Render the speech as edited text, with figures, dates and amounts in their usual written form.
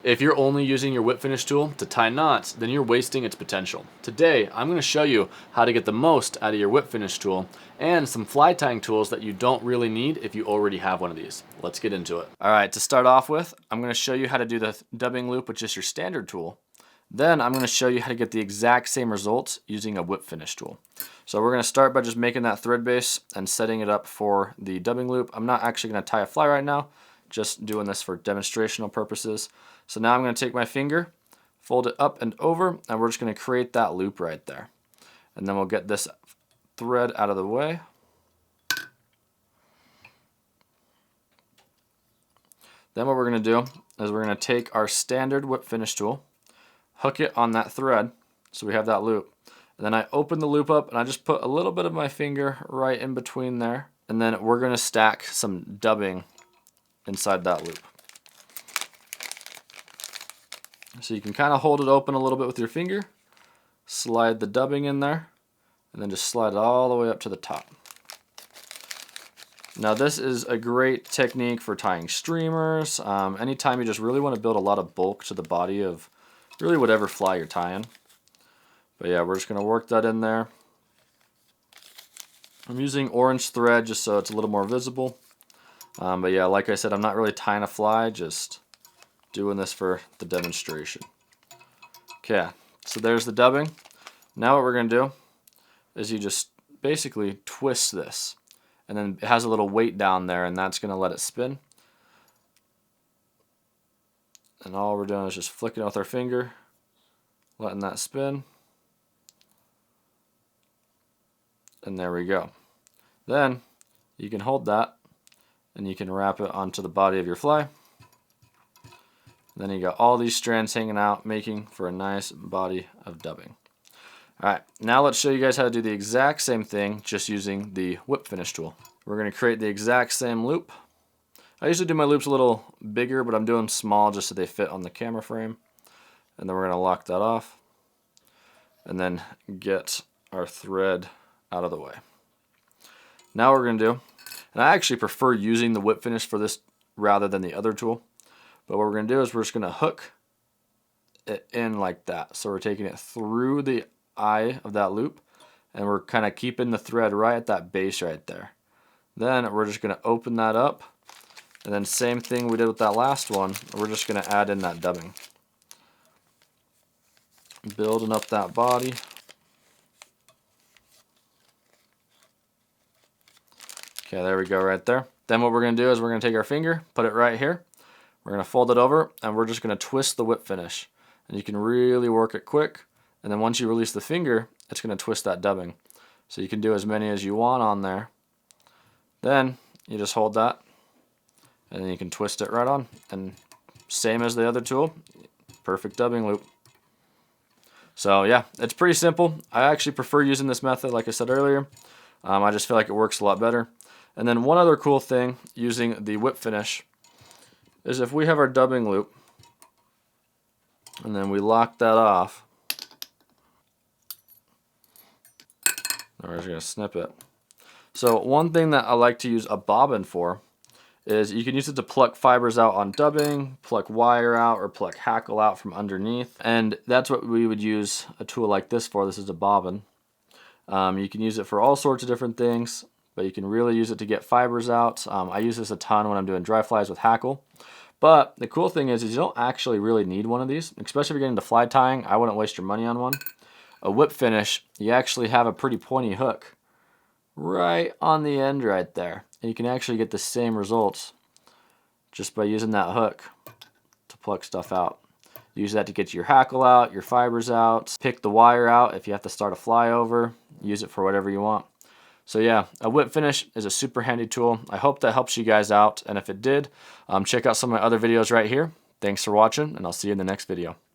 If you're only using your whip finish tool to tie knots, then you're wasting its potential. Today, I'm going to show you how to get the most out of your whip finish tool and some fly tying tools that you don't really need if you already have one of these. Let's get into it. All right, to start off with, I'm going to show you how to do the dubbing loop with just your standard tool. Then I'm going to show you how to get the exact same results using a whip finish tool. So we're going to start by just making that thread base and setting it up for the dubbing loop. I'm not actually going to tie a fly right now, just doing this for demonstrational purposes. So now I'm going to take my finger, fold it up and over, and we're just going to create that loop right there. And then we'll get this thread out of the way. Then what we're going to do is we're going to take our standard whip finish tool, hook it on that thread so we have that loop. And then I open the loop up and I just put a little bit of my finger right in between there. And then we're going to stack some dubbing inside that loop. So you can kind of hold it open a little bit with your finger, slide the dubbing in there, and then just slide it all the way up to the top. Now this is a great technique for tying streamers, anytime you just really want to build a lot of bulk to the body of really whatever fly you're tying. But yeah, we're just going to work that in there. I'm using orange thread just so it's a little more visible. But yeah, like I said, I'm not really tying a fly, just doing this for the demonstration. Okay, so there's the dubbing. Now what we're going to do is you just basically twist this. And then it has a little weight down there, and that's going to let it spin. And all we're doing is just flicking it with our finger, letting that spin. And there we go. Then you can hold that and you can wrap it onto the body of your fly. Then you got all these strands hanging out, making for a nice body of dubbing. Alright, now let's show you guys how to do the exact same thing just using the whip finish tool. We're going to create the exact same loop. I usually do my loops a little bigger, but I'm doing small just so they fit on the camera frame. And then we're going to lock that off and then get our thread out of the way. Now what we're going to do, and I actually prefer using the whip finish for this rather than the other tool, but what we're going to do is we're just going to hook it in like that. So we're taking it through the eye of that loop, and we're kind of keeping the thread right at that base right there. Then we're just going to open that up, and then same thing we did with that last one, we're just going to add in that dubbing. Building up that body. Okay, there we go right there. Then what we're going to do is we're going to take our finger, put it right here. We're going to fold it over, and we're just going to twist the whip finish. And you can really work it quick. And then once you release the finger, it's going to twist that dubbing. So you can do as many as you want on there. Then you just hold that, and then you can twist it right on. And same as the other tool, perfect dubbing loop. So yeah, it's pretty simple. I actually prefer using this method, like I said earlier. I just feel like it works a lot better. And then one other cool thing using the whip finish is if we have our dubbing loop and then we lock that off, we're just going to snip it. So one thing that I like to use a bobbin for is you can use it to pluck fibers out on dubbing, pluck wire out, or pluck hackle out from underneath. And that's what we would use a tool like this for. This is a bobbin. You can use it for all sorts of different things, but you can really use it to get fibers out. I use this a ton when I'm doing dry flies with hackle. But the cool thing is you don't actually really need one of these, especially if you're getting into fly tying. I wouldn't waste your money on one. A whip finish, you actually have a pretty pointy hook right on the end right there. And you can actually get the same results just by using that hook to pluck stuff out. Use that to get your hackle out, your fibers out, pick the wire out if you have to start a fly over. Use it for whatever you want. So yeah, a whip finish is a super handy tool. I hope that helps you guys out, and if it did, check out some of my other videos right here. Thanks for watching, and I'll see you in the next video.